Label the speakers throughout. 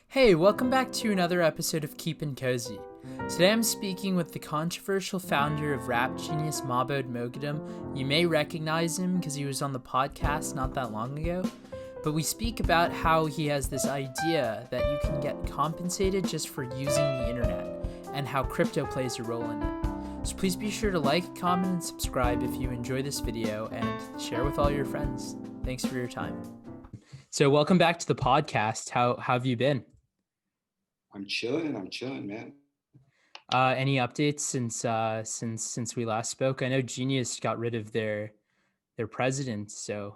Speaker 1: Hey, welcome back to another episode of Keepin' Cozy. Today I'm speaking with the controversial founder of rap genius Mahbod Moghadam. You may recognize him because he was on the podcast not that long ago. But we speak about how he has this idea that you can get compensated just for using the internet and how crypto plays a role in it. So please be sure to like, comment, and subscribe if you enjoy this video and share with all your friends. Thanks for your time. So welcome back to the podcast. How have you been?
Speaker 2: I'm chilling, man.
Speaker 1: Any updates since we last spoke? I know Genius got rid of their president, so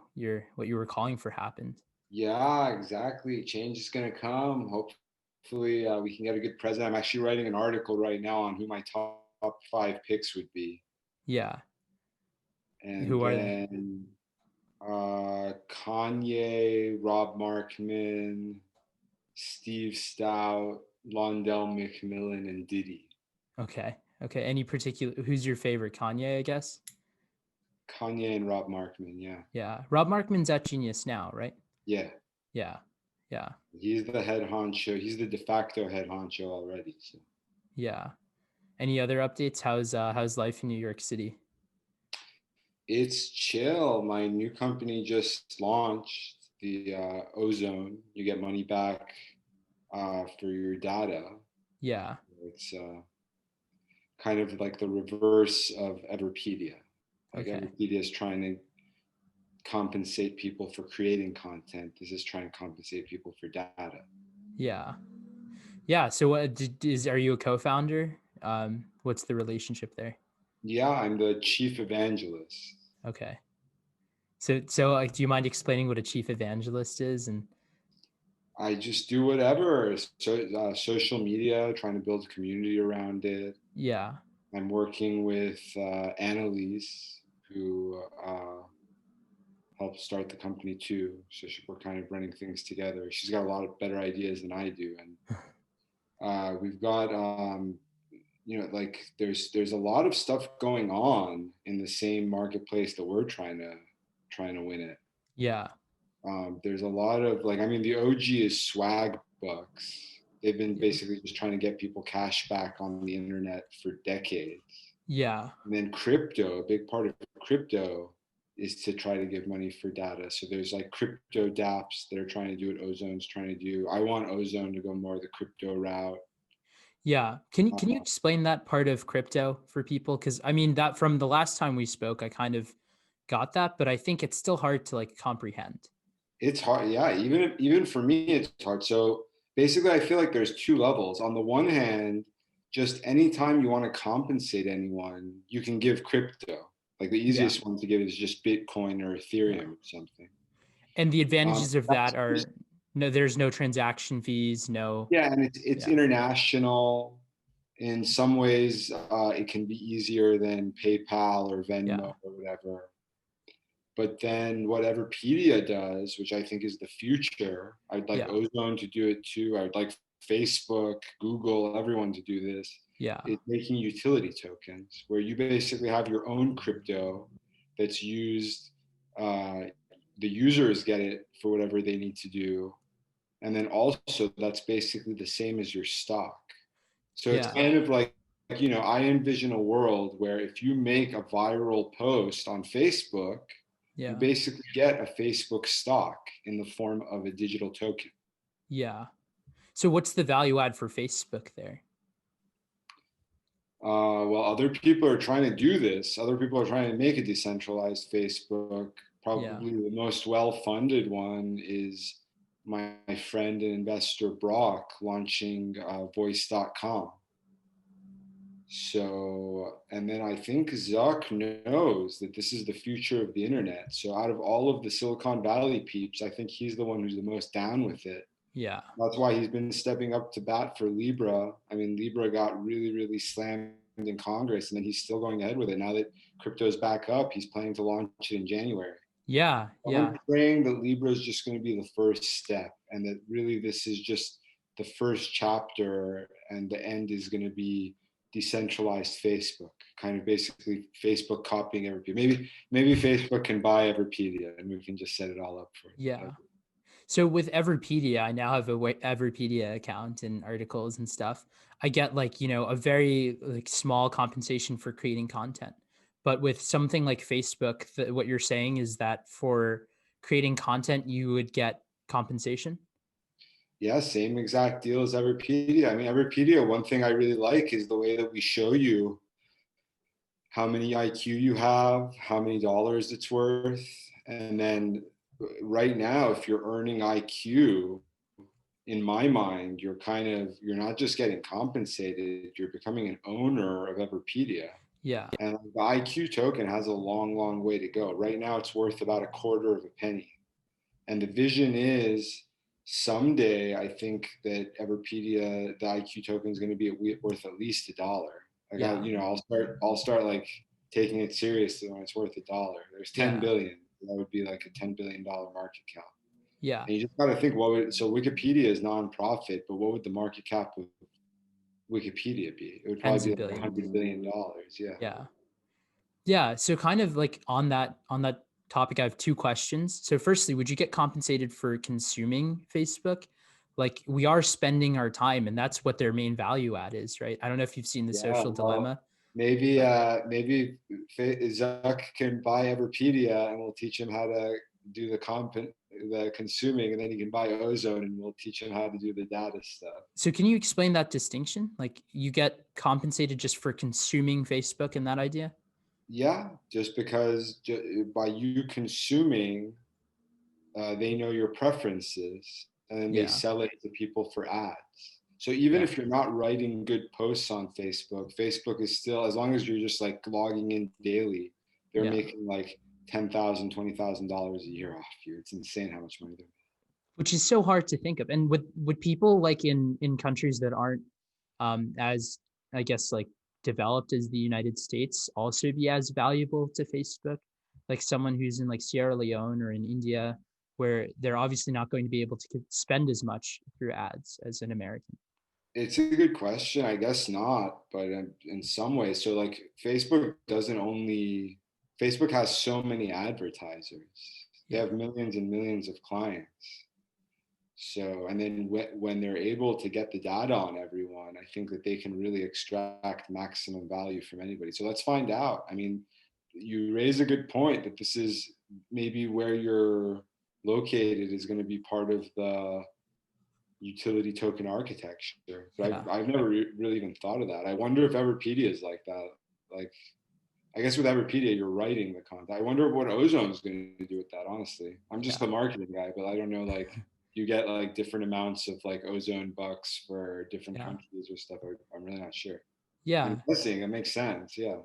Speaker 1: what you were calling for happened.
Speaker 2: Yeah, exactly. Change is gonna come. Hopefully, we can get a good president. I'm actually writing an article right now on who my top five picks would be,
Speaker 1: Yeah.
Speaker 2: and
Speaker 1: Who are they?
Speaker 2: then Kanye, Rob Markman, Steve Stout, Londell McMillan, and Diddy.
Speaker 1: Okay. Okay. Any particular, who's your favorite? Kanye, I guess.
Speaker 2: Kanye and Rob Markman, yeah.
Speaker 1: Yeah. Rob Markman's at Genius now, right?
Speaker 2: Yeah.
Speaker 1: Yeah. Yeah.
Speaker 2: He's the head honcho. He's the de facto head honcho already. So.
Speaker 1: Yeah. Any other updates? How's life in New York City?
Speaker 2: It's chill. My new company just launched the Ozone. You get money back for your data.
Speaker 1: Yeah.
Speaker 2: It's kind of like the reverse of Everpedia. Like
Speaker 1: Okay.
Speaker 2: Everpedia is trying to compensate people for creating content. This is trying to compensate people for data.
Speaker 1: Yeah. Yeah. So are you a co-founder? What's the relationship there?
Speaker 2: Yeah, I'm the chief evangelist.
Speaker 1: Okay. So like, do you mind explaining what a chief evangelist is? And
Speaker 2: I just do whatever. Social media, trying to build a community around it.
Speaker 1: yeah,
Speaker 2: I'm working with Annalise, who helped start the company too. So we're kind of running things together. She's got a lot of better ideas than I do, and we've got like there's a lot of stuff going on in the same marketplace that we're trying to win it.
Speaker 1: yeah,
Speaker 2: There's a lot of like, I mean, the OG is swag bucks. They've been basically just trying to get people cash back on the internet for decades.
Speaker 1: yeah,
Speaker 2: And then crypto, a big part of crypto is to try to give money for data. So there's like crypto dApps that are trying to do what Ozone's trying to do. I want Ozone to go more the crypto route.
Speaker 1: yeah. Can you
Speaker 2: Uh,
Speaker 1: explain that part of crypto for people? Because I mean that from the last time we spoke, I kind of got that, but I think it's still hard to like comprehend.
Speaker 2: it's hard, yeah. Even for me, it's hard. So basically, I feel like there's two levels. On the one hand, just anytime you want to compensate anyone, you can give crypto. Like the
Speaker 1: Yeah,
Speaker 2: easiest one to give is just Bitcoin or
Speaker 1: yeah.
Speaker 2: Ethereum or something.
Speaker 1: And the advantages of
Speaker 2: That's
Speaker 1: that are no, there's no transaction fees, no.
Speaker 2: Yeah, and it's
Speaker 1: Yeah,
Speaker 2: international. In some ways, it can be easier than PayPal or
Speaker 1: yeah,
Speaker 2: Venmo or whatever. But then whatever Pedia does, which I think is the future, I'd like
Speaker 1: yeah,
Speaker 2: Ozone to do it too. I'd like Facebook, Google, everyone to do this.
Speaker 1: yeah,
Speaker 2: Is making utility tokens where you basically have your own crypto that's used. Uh, the users get it for whatever they need to do, and then also that's basically the same as your stock. So it's
Speaker 1: yeah,
Speaker 2: kind of like, I envision a world where if you make a viral post on Facebook, you
Speaker 1: yeah,
Speaker 2: basically get a Facebook stock in the form of a digital token.
Speaker 1: yeah. So what's the value add for Facebook there?
Speaker 2: Well, other people are trying to do this. Other people are trying to make a decentralized Facebook.
Speaker 1: Yeah,
Speaker 2: Probably the most well-funded one is my friend and investor Brock launching voice.com. So, and then I think Zuck knows that this is the future of the internet. So, out of all of the Silicon Valley peeps, I think he's the one who's the most down with it.
Speaker 1: yeah,
Speaker 2: That's why he's been stepping up to bat for Libra. I mean, Libra got really, really slammed in Congress, and then he's still going ahead with it. Now that crypto's back up, he's planning to launch it in January.
Speaker 1: yeah,
Speaker 2: I'm
Speaker 1: yeah.
Speaker 2: praying that Libra is just going to be the first step, and that really this is just the first chapter, and the end is going to be decentralized Facebook, kind of basically Facebook copying Everpedia. Maybe Facebook can buy Everpedia, and we can just set it all up for it.
Speaker 1: Yeah. So with Everpedia, I now have a Everpedia account and articles and stuff. I get like, a very like small compensation for creating content. But with something like Facebook, what you're saying is that for creating content, you would get compensation?
Speaker 2: Yeah, same exact deal as Everpedia. I mean, Everpedia, one thing I really like is the way that we show you how many IQ you have, how many dollars it's worth. And then right now, if you're earning IQ, in my mind, you're not just getting compensated, you're becoming an owner of Everpedia.
Speaker 1: Yeah.
Speaker 2: And the IQ token has a long, long way to go. Right now, it's worth about a quarter of a penny. And the vision is someday, I think that Everpedia, the IQ token is going to be worth at least $1.
Speaker 1: Yeah.
Speaker 2: I'll start like taking it seriously when it's worth $1. There's 10
Speaker 1: Yeah.
Speaker 2: billion. That would be like a $10 billion market cap.
Speaker 1: Yeah.
Speaker 2: And you just got to think, so Wikipedia is nonprofit, but what would the market cap of Wikipedia be? It would
Speaker 1: Tens
Speaker 2: probably
Speaker 1: of
Speaker 2: be like
Speaker 1: billions.
Speaker 2: $100 billion. Yeah.
Speaker 1: Yeah. Yeah. So kind of like on that topic, I have two questions. So firstly, would you get compensated for consuming Facebook? Like we are spending our time and that's what their main value add is, right? I don't know if you've seen the
Speaker 2: Yeah.
Speaker 1: social
Speaker 2: Well,
Speaker 1: dilemma,
Speaker 2: maybe
Speaker 1: but
Speaker 2: Zuck can buy Everpedia and we'll teach him how to do the consuming, and then he can buy Ozone and we'll teach him how to do the data stuff.
Speaker 1: so can you explain that distinction? Like you get compensated just for consuming Facebook and that idea?
Speaker 2: Yeah, just because by you consuming, they know your preferences and then they
Speaker 1: Yeah.
Speaker 2: sell it to people for ads. So even
Speaker 1: Yeah.
Speaker 2: if you're not writing good posts on Facebook, Facebook is still, as long as you're just like logging in daily, they're
Speaker 1: Yeah.
Speaker 2: making like $10,000, $20,000 a year off you. It's insane how much money they're making.
Speaker 1: Which is so hard to think of. And would people like in countries that aren't as I guess like developed as the United States also be as valuable to Facebook? Like someone who's in like Sierra Leone or in India, where they're obviously not going to be able to spend as much through ads as an American.
Speaker 2: It's a good question. I guess not, but in some ways. So like Facebook has so many advertisers. They
Speaker 1: Yeah.
Speaker 2: have millions and millions of clients. So, and then when they're able to get the data on everyone, I think that they can really extract maximum value from anybody. So let's find out. I mean, you raise a good point that this is maybe where you're located is going to be part of the utility token architecture. But
Speaker 1: Yeah.
Speaker 2: I've never really even thought of that. I wonder if Everpedia is like that. Like, I guess with Everpedia, you're writing the content. I wonder what Ozone is going to do with that. Honestly, I'm just
Speaker 1: Yeah.
Speaker 2: the marketing guy, but I don't know. Like, you get like different amounts of like Ozone bucks for different
Speaker 1: Yeah.
Speaker 2: countries or stuff. I'm really not sure. I'm
Speaker 1: Yeah.
Speaker 2: guessing it makes sense. Yeah.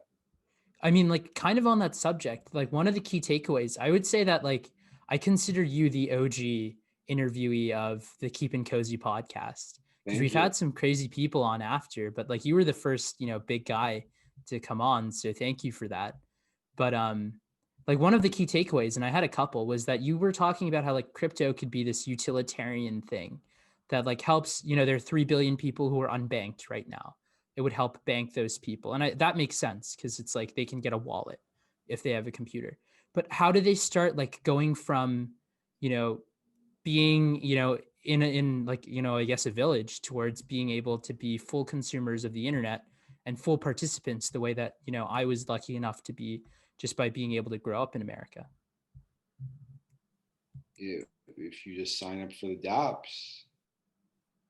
Speaker 1: I mean, like, kind of on that subject, like, one of the key takeaways, I would say that, like, I consider you the OG interviewee of the Keep and Cozy podcast because
Speaker 2: Thank
Speaker 1: we've
Speaker 2: you.
Speaker 1: had some crazy people on after, but like, you were the first, big guy to come on. So thank you for that. But, like, one of the key takeaways, and I had a couple, was that you were talking about how, like, crypto could be this utilitarian thing that, like, helps, there are 3 billion people who are unbanked right now. It would help bank those people. And that makes sense because it's like they can get a wallet if they have a computer. But how do they start like going from, you know, being, in like, I guess a village towards being able to be full consumers of the internet and full participants the way that, I was lucky enough to be just by being able to grow up in America.
Speaker 2: If you just sign up for the dApps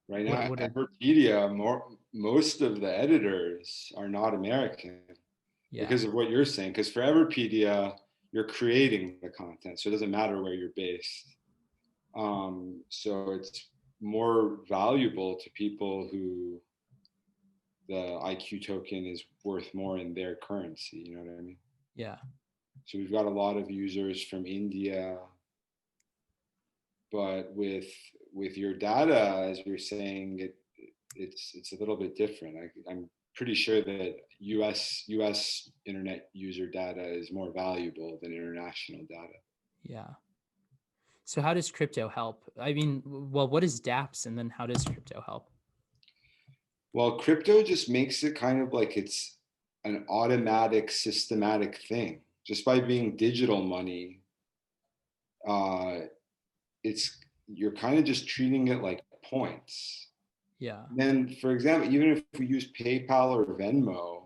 Speaker 2: right now,
Speaker 1: What are,
Speaker 2: Everpedia, most of the editors are not American
Speaker 1: yeah,
Speaker 2: because of what you're saying. Because for Everpedia, you're creating the content, so it doesn't matter where you're based. So it's more valuable to people who the IQ token is worth more in their currency. You know what I mean?
Speaker 1: yeah,
Speaker 2: So we've got a lot of users from India, but with your data, as you're saying, it's a little bit different. I'm pretty sure that US internet user data is more valuable than international data.
Speaker 1: yeah. So how does crypto help? I mean, well, what is dApps and then how does crypto help?
Speaker 2: Well, crypto just makes it kind of like it's an automatic, systematic thing. Just by being digital money, uh, it's you're kind of just treating it like points.
Speaker 1: Yeah.
Speaker 2: Then, for example, even if we use PayPal or Venmo,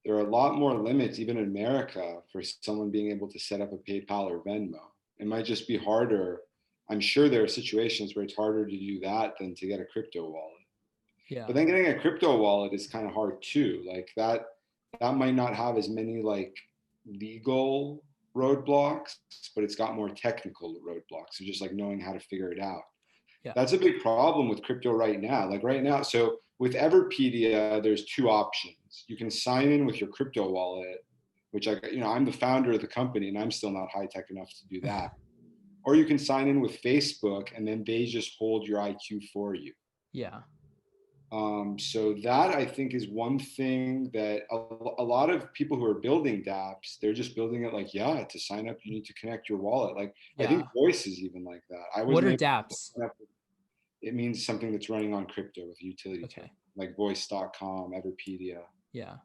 Speaker 2: there are a lot more limits, even in America, for someone being able to set up a PayPal or Venmo. It might just be harder. I'm sure there are situations where it's harder to do that than to get a crypto wallet.
Speaker 1: Yeah.
Speaker 2: But then getting a crypto wallet is kind of hard too. Like that might not have as many like legal roadblocks, but it's got more technical roadblocks. So just like knowing how to figure it out.
Speaker 1: Yeah.
Speaker 2: That's a big problem with crypto right now. Like right now, so with Everpedia, there's two options. You can sign in with your crypto wallet, which I'm the founder of the company and I'm still not high tech enough to do that. Or you can sign in with Facebook and then they just hold your IQ for you.
Speaker 1: Yeah.
Speaker 2: So that I think is one thing that a lot of people who are building dApps, they're just building it like, yeah, to sign up, you need to connect your wallet. Like I think
Speaker 1: Yeah.
Speaker 2: Voice is even like that. I
Speaker 1: What
Speaker 2: wasn't
Speaker 1: are
Speaker 2: able to
Speaker 1: dApps?
Speaker 2: sign up. It means something that's running on crypto with a utility token,
Speaker 1: Okay.
Speaker 2: like Voice.com, Everpedia.
Speaker 1: Yeah.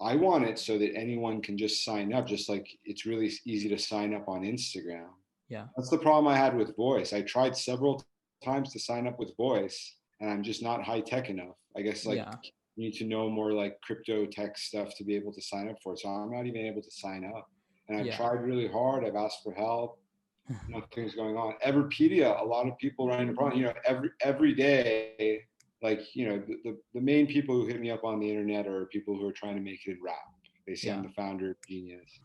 Speaker 2: I want it so that anyone can just sign up, just like it's really easy to sign up on Instagram.
Speaker 1: Yeah.
Speaker 2: That's the problem I had with Voice. I tried several times to sign up with Voice, and I'm just not high tech enough. I guess like
Speaker 1: Yeah.
Speaker 2: you need to know more like crypto tech stuff to be able to sign up for it. So I'm not even able to sign up. And I've
Speaker 1: Yeah.
Speaker 2: tried really hard. I've asked for help. Nothing's going on. Everpedia, a lot of people running the problem. Every day, like the main people who hit me up on the internet are people who are trying to make it in rap. They say I'm
Speaker 1: Yeah.
Speaker 2: the founder of Genius,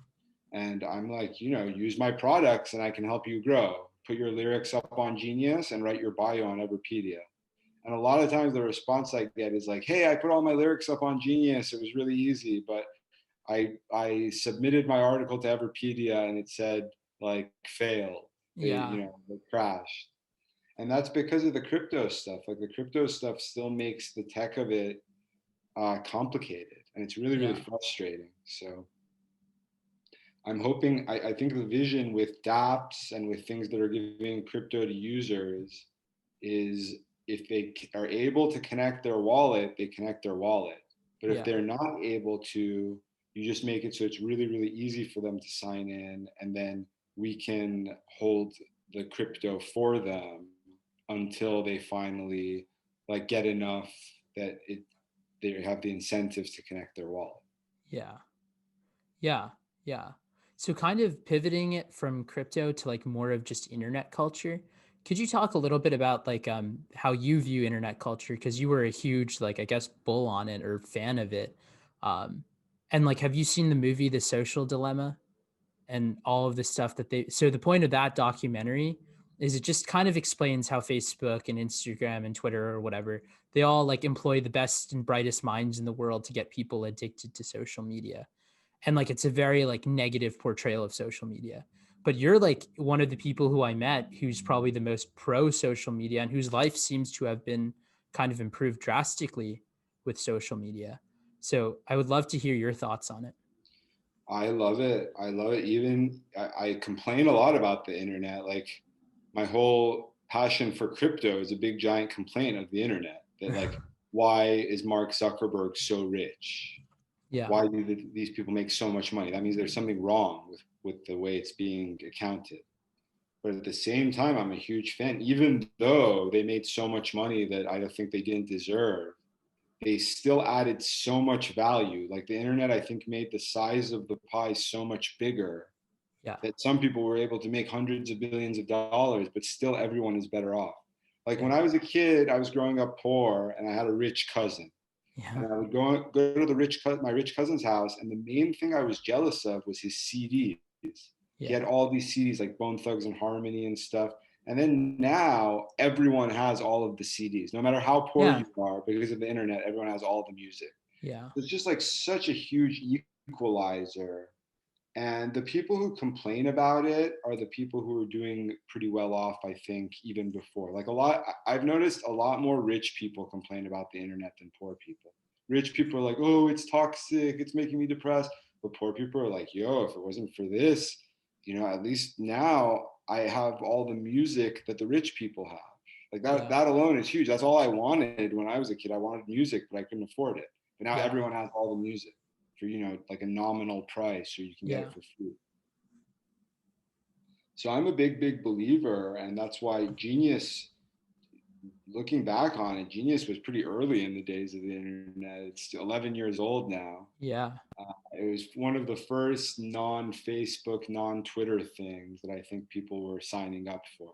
Speaker 2: and I'm like, use my products and I can help you grow. Put your lyrics up on Genius and write your bio on Everpedia. And a lot of times the response I get is like, hey, I put all my lyrics up on Genius. It was really easy, but I submitted my article to Everpedia and it said like failed.
Speaker 1: Yeah.
Speaker 2: It crashed. And that's because of the crypto stuff. Like the crypto stuff still makes the tech of it complicated. And it's really, really
Speaker 1: Yeah.
Speaker 2: frustrating. So I'm hoping, I think the vision with dApps and with things that are giving crypto to users is if they are able to connect their wallet, they connect their wallet. But if
Speaker 1: Yeah.
Speaker 2: they're not able to, you just make it so it's really, really easy for them to sign in, and then we can hold the crypto for them until they finally like get enough that they have the incentives to connect their wallet.
Speaker 1: Yeah. Yeah. Yeah. So kind of pivoting it from crypto to like more of just internet culture. Could you talk a little bit about like how you view internet culture? Because you were a huge like I guess bull on it or fan of it. Um and like have you seen the movie The Social Dilemma and all of the stuff that they so the point of that documentary is it just kind of explains how Facebook and Instagram and Twitter or whatever, they all like employ the best and brightest minds in the world to get people addicted to social media, and like it's a very like negative portrayal of social media. But you're like one of the people who I met who's probably the most pro social media and whose life seems to have been kind of improved drastically with social media. So I would love to hear your thoughts on it.
Speaker 2: I love it. I love it. Even I complain a lot about the internet. Like my whole passion for crypto is a big giant complaint of the internet. That like, why is Mark Zuckerberg so rich?
Speaker 1: Yeah.
Speaker 2: Why do these people make so much money? That means there's something wrong with the way it's being accounted. But at the same time, I'm a huge fan. Even though they made so much money that I don't think they didn't deserve, they still added so much value. Like the internet, I think made the size of the pie so much bigger
Speaker 1: Yeah.
Speaker 2: that some people were able to make hundreds of billions of dollars, but still everyone is better off. Like
Speaker 1: Yeah.
Speaker 2: when I was a kid, I was growing up poor and I had a rich cousin.
Speaker 1: Yeah.
Speaker 2: And I would go to my rich cousin's house, and the main thing I was jealous of was his CDs. He
Speaker 1: Yeah.
Speaker 2: had all these CDs like Bone Thugs and Harmony and stuff. And then now everyone has all of the CDs, no matter how poor
Speaker 1: Yeah.
Speaker 2: you are, because of the internet. Everyone has all the music.
Speaker 1: Yeah.
Speaker 2: It's just like such a huge equalizer. And the people who complain about it are the people who are doing pretty well off, I think, even before. Like I've noticed a lot more rich people complain about the internet than poor people. Rich people are like, oh, it's toxic, it's making me depressed. But poor people are like, yo, if it wasn't for this, at least now I have all the music that the rich people have. Like that,
Speaker 1: Yeah.
Speaker 2: that alone is huge. That's all I wanted when I was a kid. I wanted music, but I couldn't afford it. But now
Speaker 1: Yeah.
Speaker 2: everyone has all the music for like a nominal price, or you can get
Speaker 1: Yeah.
Speaker 2: it for free. So I'm a big believer, and that's why Genius, looking back on it, Genius was pretty early in the days of the internet. It's 11 years old now.
Speaker 1: Yeah.
Speaker 2: It was one of the first non-Facebook, non-Twitter things that I think people were signing up for.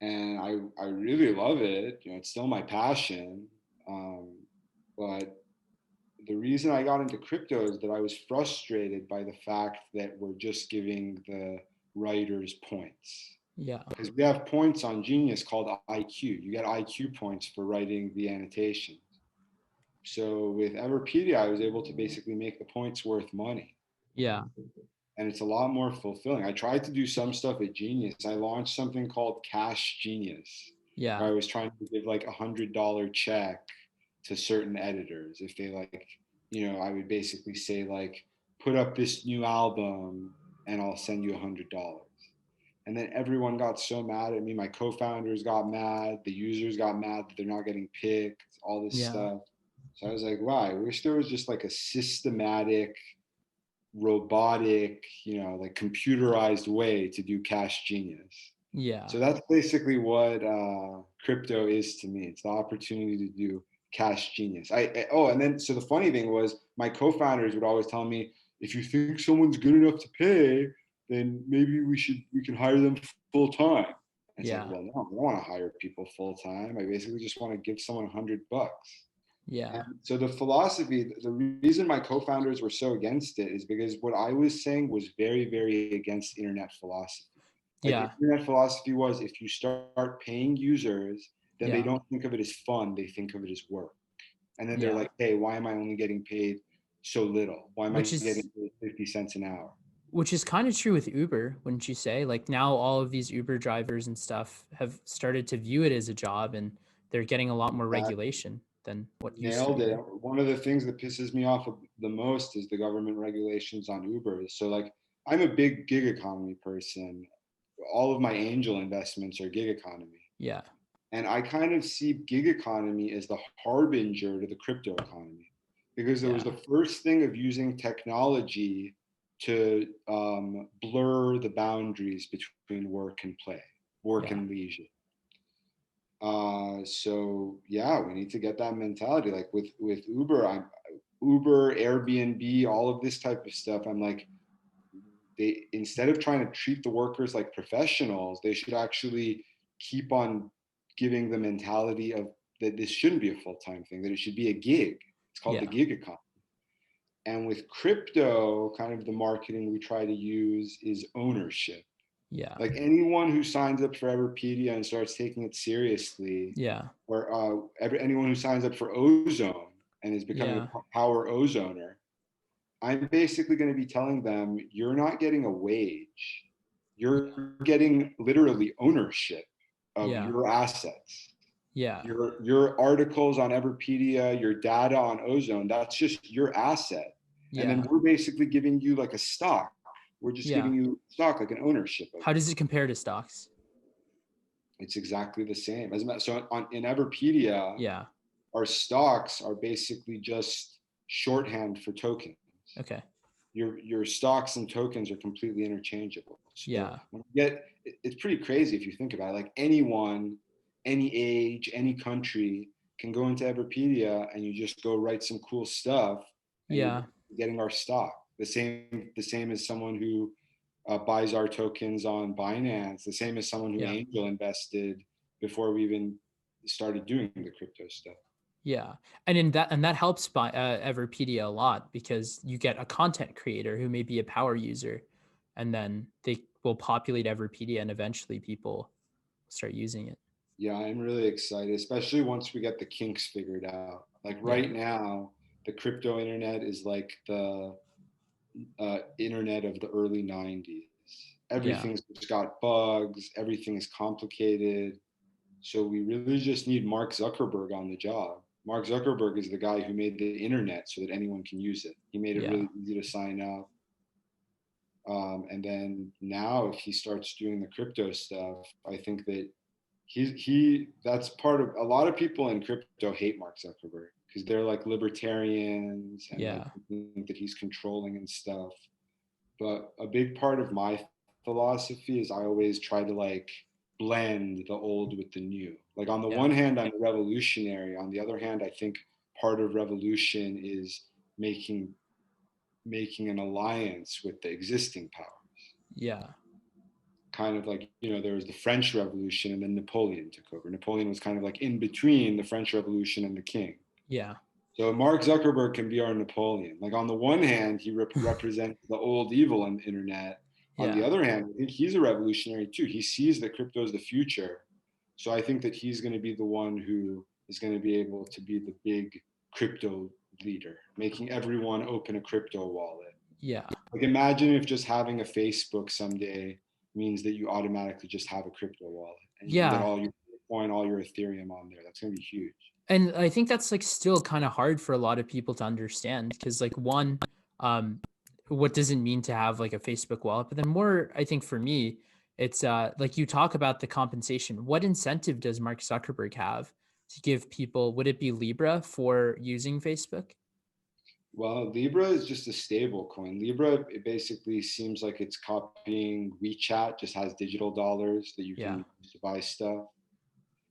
Speaker 2: And I really love it. It's still my passion. Um, but the reason I got into crypto is that I was frustrated by the fact that we're just giving the writers points.
Speaker 1: Yeah.
Speaker 2: Because we have points on Genius called IQ. You get IQ points for writing the annotations. So with Everpedia, I was able to basically make the points worth money.
Speaker 1: Yeah.
Speaker 2: And it's a lot more fulfilling. I tried to do some stuff at Genius. I launched something called Cash Genius, where
Speaker 1: Yeah.
Speaker 2: I was trying to give like $100 check to certain editors. If they like, I would basically say like, put up this new album and I'll send you $100. And then everyone got so mad at me. My co-founders got mad. The users got mad that they're not getting picked, all this
Speaker 1: Yeah.
Speaker 2: stuff. So I was like, wow, I wish there was just like a systematic, robotic, like computerized way to do Cash Genius.
Speaker 1: Yeah.
Speaker 2: So that's basically what crypto is to me. It's the opportunity to do Cash Genius. And then so the funny thing was my co-founders would always tell me, if you think someone's good enough to pay, then maybe we can hire them full time. It's like,
Speaker 1: Yeah.
Speaker 2: well, no, I don't want to hire people full time. I basically just want to give someone $100.
Speaker 1: Yeah.
Speaker 2: And so the philosophy, the reason my co-founders were so against it is because what I was saying was very against internet philosophy. Like
Speaker 1: Yeah.
Speaker 2: internet philosophy was, if you start paying users, then they
Speaker 1: Yeah.
Speaker 2: don't think of it as fun, they think of it as work. And then they're
Speaker 1: Yeah.
Speaker 2: like, hey, why am I only getting paid so little? Why am I
Speaker 1: Which
Speaker 2: getting
Speaker 1: is
Speaker 2: paid 50 cents an hour?
Speaker 1: kind of true with Uber, wouldn't you say? Like now all of these Uber drivers and stuff have started to view it as a job, and they're getting a lot more
Speaker 2: That
Speaker 1: regulation than what used to
Speaker 2: nailed
Speaker 1: be
Speaker 2: it.
Speaker 1: there.
Speaker 2: One of the things that pisses me off the most is the government regulations on Uber. So like, I'm a big gig economy person. All of my angel investments are gig economy.
Speaker 1: Yeah.
Speaker 2: And I kind of see gig economy as the harbinger to the crypto economy, because it was
Speaker 1: Yeah.
Speaker 2: the first thing of using technology to blur the boundaries between work and play, work
Speaker 1: Yeah.
Speaker 2: and leisure. So yeah, we need to get that mentality. Like with Uber, Uber, Airbnb, all of this type of stuff. I'm like, they, instead of trying to treat the workers like professionals, they should actually keep on giving the mentality of that this shouldn't be a full-time thing, that it should be a gig. It's called the
Speaker 1: Yeah.
Speaker 2: gig economy. And with crypto, kind of the marketing we try to use is ownership.
Speaker 1: Yeah.
Speaker 2: Like anyone who signs up for Everpedia and starts taking it seriously,
Speaker 1: Yeah.
Speaker 2: or anyone who signs up for Ozone and is becoming
Speaker 1: Yeah.
Speaker 2: a power ozoner, I'm basically going to be telling them, you're not getting a wage. You're getting literally ownership of
Speaker 1: Yeah.
Speaker 2: your assets.
Speaker 1: Yeah.
Speaker 2: Your articles on Everpedia, your data on Ozone, that's just your asset. And then
Speaker 1: Yeah.
Speaker 2: we're basically giving you like a stock. We're just
Speaker 1: Yeah.
Speaker 2: giving you stock, like an ownership of
Speaker 1: How
Speaker 2: it.
Speaker 1: does it compare to stocks?
Speaker 2: It's exactly the same. So in Everpedia,
Speaker 1: Yeah.
Speaker 2: our stocks are basically just shorthand for tokens.
Speaker 1: Okay.
Speaker 2: Your stocks and tokens are completely interchangeable. So
Speaker 1: Yeah.
Speaker 2: when you get, it's pretty crazy if you think about it. Like anyone, any age, any country can go into Everpedia and you just go write some cool stuff, and you're
Speaker 1: Yeah.
Speaker 2: getting our stock. The same as someone who buys our tokens on Binance. The same as someone who
Speaker 1: Yeah.
Speaker 2: angel invested before we even started doing the crypto stuff.
Speaker 1: Yeah. And that helps by Everpedia a lot, because you get a content creator who may be a power user, and then they will populate Everpedia, and eventually people start using it.
Speaker 2: Yeah, I'm really excited, especially once we get the kinks figured out. Like
Speaker 1: Yeah.
Speaker 2: right now, the crypto internet is like the internet of the early 90s.
Speaker 1: Yeah.
Speaker 2: Everything's just got bugs, everything is complicated. So we really just need Mark Zuckerberg on the job. Mark Zuckerberg is the guy who made the internet so that anyone can use it. He made it
Speaker 1: Yeah.
Speaker 2: really easy to sign up. And then now, if he starts doing the crypto stuff, I think that he that's part of, a lot of people in crypto hate Mark Zuckerberg because they're like libertarians and like
Speaker 1: Yeah.
Speaker 2: think that he's controlling and stuff. But a big part of my philosophy is I always try to like blend the old with the new. Like on the
Speaker 1: Yeah.
Speaker 2: one hand, I'm a revolutionary. On the other hand, I think part of revolution is making making an alliance with the existing power.
Speaker 1: Yeah.
Speaker 2: Kind of like, there was the French Revolution and then Napoleon took over. Napoleon was kind of like in between the French Revolution and the king.
Speaker 1: Yeah.
Speaker 2: So Mark Zuckerberg can be our Napoleon. Like on the one hand, he represents the old evil on the internet. On the
Speaker 1: Yeah.
Speaker 2: other hand, I think he's a revolutionary too. He sees that crypto is the future. So I think that he's going to be the one who is going to be able to be the big crypto leader, making everyone open a crypto wallet.
Speaker 1: Yeah.
Speaker 2: Like imagine if just having a Facebook someday means that you automatically just have a crypto wallet and you can get
Speaker 1: Yeah.
Speaker 2: all your Bitcoin, all your Ethereum on there. That's going to be huge.
Speaker 1: And I think that's like still kind of hard for a lot of people to understand because like one, um, what does it mean to have like a Facebook wallet? But then more, I think for me, it's like you talk about the compensation. What incentive does Mark Zuckerberg have to give people? Would it be Libra for using Facebook?
Speaker 2: Well, Libra is just a stable coin. Libra, it basically seems like it's copying WeChat, just has digital dollars that you can
Speaker 1: Yeah.
Speaker 2: use to buy stuff.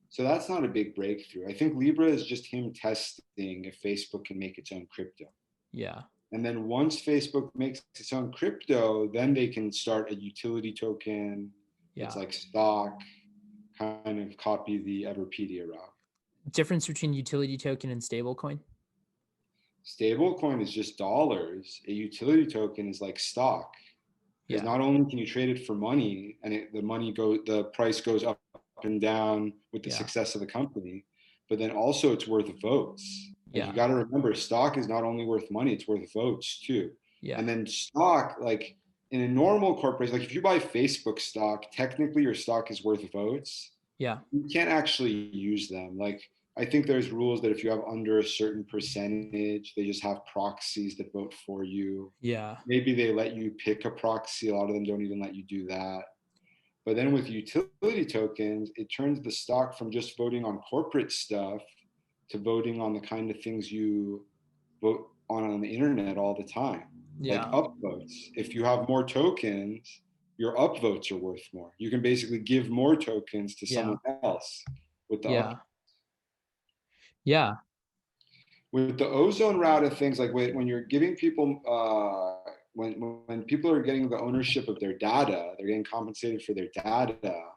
Speaker 2: So that's not a big breakthrough. I think Libra is just him testing if Facebook can make its own crypto.
Speaker 1: Yeah.
Speaker 2: And then once Facebook makes its own crypto, then they can start a utility token. It's
Speaker 1: Yeah.
Speaker 2: like stock, kind of copy the Everpedia route.
Speaker 1: Difference between utility token and stablecoin?
Speaker 2: Stablecoin is just dollars. A utility token is like stock, because
Speaker 1: Yeah.
Speaker 2: not only can you trade it for money and the price goes up and down with the
Speaker 1: Yeah.
Speaker 2: success of the company, but then also it's worth votes. Like you
Speaker 1: Yeah.
Speaker 2: got to remember, stock is not only worth money, it's worth votes too.
Speaker 1: Yeah.
Speaker 2: And then stock, like in a normal corporation, like if you buy Facebook stock, technically your stock is worth votes.
Speaker 1: Yeah.
Speaker 2: You can't actually use them. Like I think there's rules that if you have under a certain percentage, they just have proxies that vote for you.
Speaker 1: Yeah.
Speaker 2: Maybe they let you pick a proxy. A lot of them don't even let you do that. But then with utility tokens, it turns the stock from just voting on corporate stuff to voting on the kind of things you vote on the internet all the time, like
Speaker 1: Yeah.
Speaker 2: upvotes. If you have more tokens, your upvotes are worth more. You can basically give more tokens to
Speaker 1: Yeah.
Speaker 2: someone else with the up.
Speaker 1: Yeah. Yeah.
Speaker 2: With the ozone route of things, like when you're giving people when people are getting the ownership of their data, they're getting compensated for their data.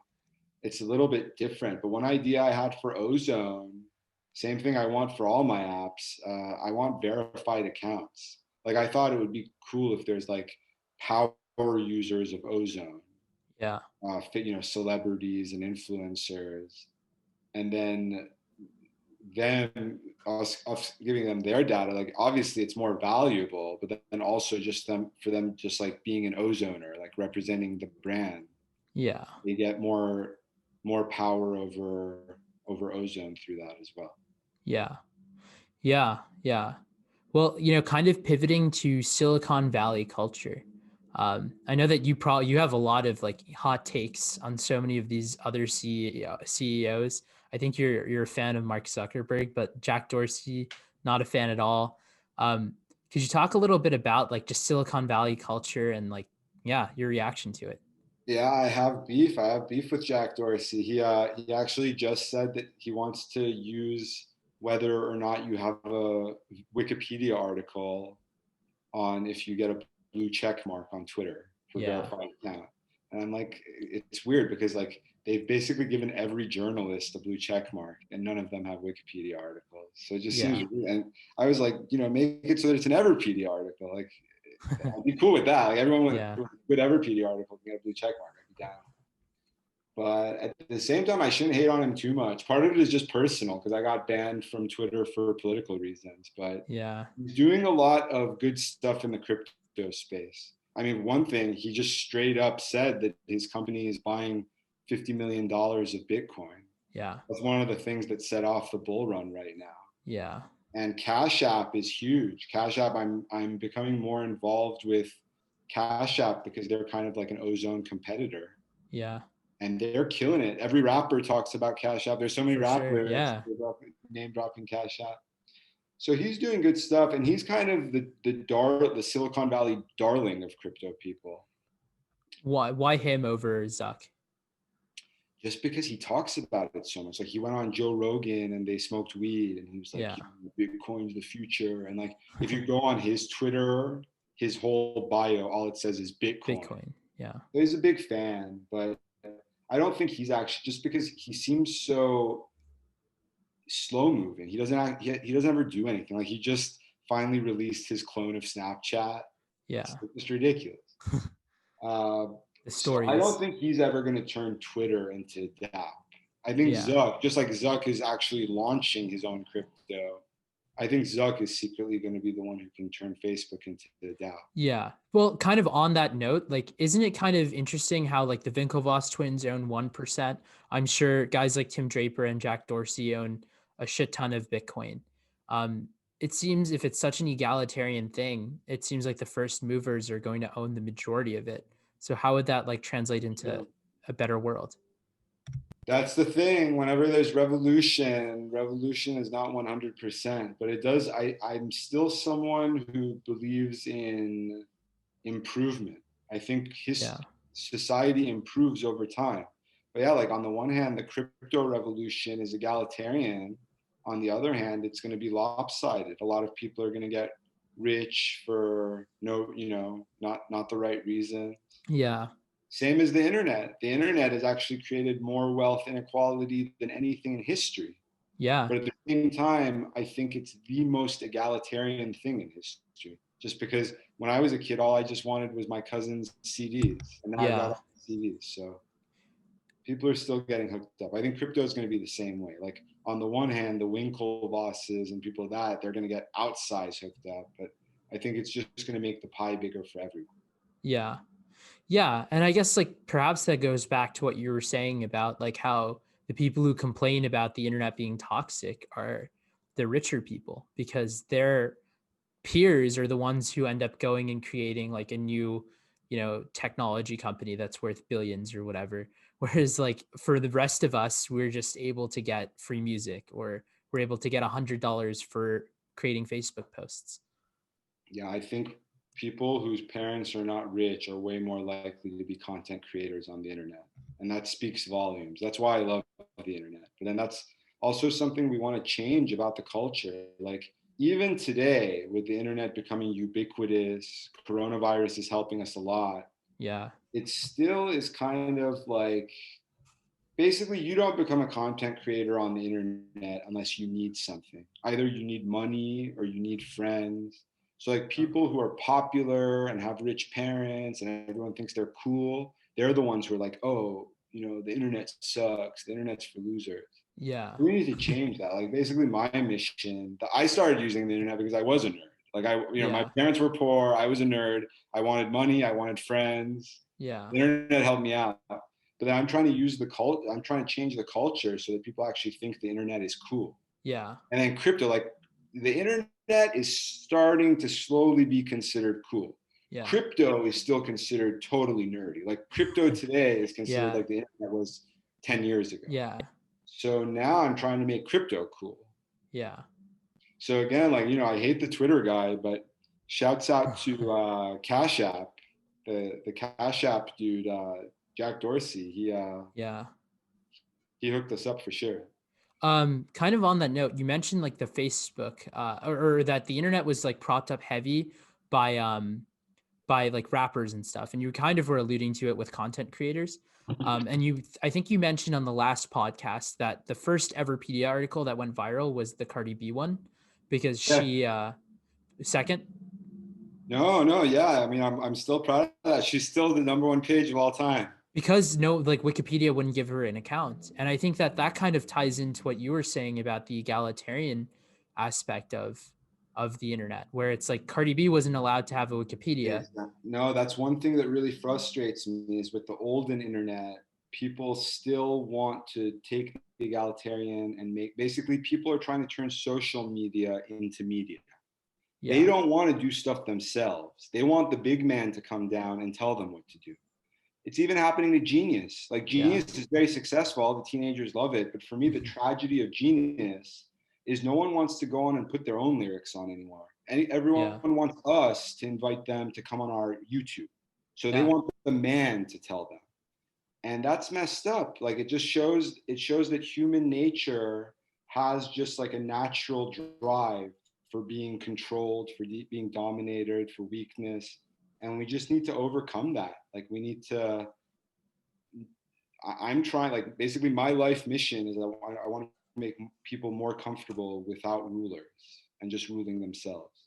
Speaker 2: It's a little bit different. But one idea I had for ozone, same thing I want for all my apps. I want verified accounts. Like I thought it would be cool if there's like power users of ozone,
Speaker 1: Yeah.
Speaker 2: celebrities and influencers, and then them us giving them their data. Like obviously it's more valuable, but then also just them for them just like being an ozoner, like representing the brand,
Speaker 1: Yeah.
Speaker 2: they get more power over ozone through that as well.
Speaker 1: Yeah. Yeah. Yeah. Well, kind of pivoting to Silicon Valley culture. I know that you have a lot of like hot takes on so many of these other CEOs. I think you're a fan of Mark Zuckerberg, but Jack Dorsey, not a fan at all. Could you talk a little bit about like just Silicon Valley culture and like, yeah, your reaction to it?
Speaker 2: Yeah, I have beef. I have beef with Jack Dorsey. He actually just said that he wants to use whether or not you have a Wikipedia article on if you get a blue check mark on Twitter for
Speaker 1: Yeah.
Speaker 2: verified account. And I'm like, it's weird because like they've basically given every journalist a blue check mark and none of them have Wikipedia articles. So it just seems
Speaker 1: Yeah.
Speaker 2: weird. And I was like, make it so that it's an Everpedia article. Like I'd be cool with that. Like everyone
Speaker 1: Yeah.
Speaker 2: with Everpedia article can get a blue check mark. I'd be down. But at the same time, I shouldn't hate on him too much. Part of it is just personal because I got banned from Twitter for political reasons. But
Speaker 1: Yeah.
Speaker 2: he's doing a lot of good stuff in the crypto space. I mean, one thing, he just straight up said that his company is buying $50 million of Bitcoin.
Speaker 1: Yeah.
Speaker 2: That's one of the things that set off the bull run right now.
Speaker 1: Yeah.
Speaker 2: And Cash App is huge. Cash App, I'm becoming more involved with Cash App because they're kind of like an ozone competitor.
Speaker 1: Yeah.
Speaker 2: And they're killing it. Every rapper talks about Cash App. There's so many
Speaker 1: For
Speaker 2: rap
Speaker 1: sure.
Speaker 2: lyrics
Speaker 1: Yeah.
Speaker 2: name dropping Cash App. So he's doing good stuff, and he's kind of the Silicon Valley darling of crypto people.
Speaker 1: Why him over Zuck?
Speaker 2: Just because he talks about it so much. Like he went on Joe Rogan and they smoked weed and he was like,
Speaker 1: Yeah.
Speaker 2: Bitcoin's the future. And like, if you go on his Twitter, his whole bio, all it says is Bitcoin.
Speaker 1: Bitcoin. Yeah.
Speaker 2: So he's a big fan, but I don't think he's actually, just because he seems so slow moving. He doesn't ever do anything. Like he just finally released his clone of Snapchat.
Speaker 1: Yeah.
Speaker 2: It's just ridiculous. Uh,
Speaker 1: The
Speaker 2: so I don't
Speaker 1: stories.
Speaker 2: think he's ever going to turn Twitter into that. I think
Speaker 1: Yeah.
Speaker 2: Zuck, just like Zuck is actually launching his own crypto, I think Zuck is secretly going to be the one who can turn Facebook into the DAO.
Speaker 1: Yeah. Well, kind of on that note, like, isn't it kind of interesting how like the Winklevoss twins own 1%? I'm sure guys like Tim Draper and Jack Dorsey own a shit ton of Bitcoin. It seems if it's such an egalitarian thing, it seems like the first movers are going to own the majority of it. So how would that like translate
Speaker 2: Yeah.
Speaker 1: into a better world?
Speaker 2: That's the thing. Whenever there's revolution is not 100%, but it does. I'm still someone who believes in improvement. I think his
Speaker 1: Yeah.
Speaker 2: society improves over time. But yeah, like on the one hand, the crypto revolution is egalitarian. On the other hand, it's going to be lopsided. A lot of people are going to get rich for no, not the right reason.
Speaker 1: Yeah.
Speaker 2: Same as the internet. The internet has actually created more wealth inequality than anything in history.
Speaker 1: Yeah.
Speaker 2: But at the same time, I think it's the most egalitarian thing in history. Just because when I was a kid, all I just wanted was my cousin's CDs, and now I got
Speaker 1: Yeah.
Speaker 2: all the CDs. So people are still getting hooked up. I think crypto is going to be the same way. Like on the one hand, the Winklevosses and people that they're going to get outsized hooked up, but I think it's just going to make the pie bigger for everyone.
Speaker 1: Yeah. Yeah. And I guess like perhaps that goes back to what you were saying about like how the people who complain about the internet being toxic are the richer people because their peers are the ones who end up going and creating like a new, technology company that's worth billions or whatever. Whereas like for the rest of us, we're just able to get free music or we're able to get $100 for creating Facebook posts.
Speaker 2: Yeah, I think people whose parents are not rich are way more likely to be content creators on the internet. And that speaks volumes. That's why I love the internet. But then that's also something we want to change about the culture. Like, even today, with the internet becoming ubiquitous, coronavirus is helping us a lot.
Speaker 1: Yeah.
Speaker 2: It still is kind of like basically you don't become a content creator on the internet unless you need something. Either you need money or you need friends. So like people who are popular and have rich parents and everyone thinks they're cool, they're the ones who are like, oh, the internet sucks, the internet's for losers.
Speaker 1: Yeah.
Speaker 2: We need to change that. Like basically my mission, I started using the internet because I was a nerd. Like my
Speaker 1: Yeah.
Speaker 2: parents were poor, I was a nerd, I wanted money, I wanted friends.
Speaker 1: Yeah.
Speaker 2: The internet helped me out. But then I'm trying to I'm trying to change the culture so that people actually think the internet is cool.
Speaker 1: Yeah.
Speaker 2: And then crypto, like the internet is starting to slowly be considered cool.
Speaker 1: Yeah.
Speaker 2: Crypto is still considered totally nerdy. Like crypto today is considered
Speaker 1: Yeah.
Speaker 2: like the internet was 10 years ago.
Speaker 1: Yeah.
Speaker 2: So now I'm trying to make crypto cool.
Speaker 1: Yeah.
Speaker 2: So again, like, I hate the Twitter guy, but shouts out to Cash App, the Cash App dude, Jack Dorsey.
Speaker 1: Yeah.
Speaker 2: He hooked us up for sure.
Speaker 1: Kind of on that note, you mentioned like the Facebook, or that the internet was like propped up heavy by like rappers and stuff, and you kind of were alluding to it with content creators. And I think you mentioned on the last podcast that the first ever PDA article that went viral was the Cardi B one, because
Speaker 2: Yeah.
Speaker 1: she second.
Speaker 2: No, yeah. I mean, I'm still proud of that. She's still the number one page of all time.
Speaker 1: Because no, like Wikipedia wouldn't give her an account. And I think that kind of ties into what you were saying about the egalitarian aspect of the internet, where it's like Cardi B wasn't allowed to have a Wikipedia.
Speaker 2: No, that's one thing that really frustrates me is with the olden internet, people still want to take the egalitarian and basically people are trying to turn social media into media. They
Speaker 1: Yeah.
Speaker 2: don't want to do stuff themselves. They want the big man to come down and tell them what to do. It's even happening to Genius. Like
Speaker 1: Yeah.
Speaker 2: Genius is very successful. All the teenagers love it. But for me, the tragedy of Genius is no one wants to go on and put their own lyrics on anymore. Everyone
Speaker 1: Yeah.
Speaker 2: wants us to invite them to come on our YouTube. So they
Speaker 1: Yeah.
Speaker 2: want the man to tell them. And that's messed up. Like it shows that human nature has just like a natural drive for being controlled, for being dominated, for weakness. And we just need to overcome that. Like we need to, I'm trying, like basically my life mission is I want to make people more comfortable without rulers and just ruling themselves.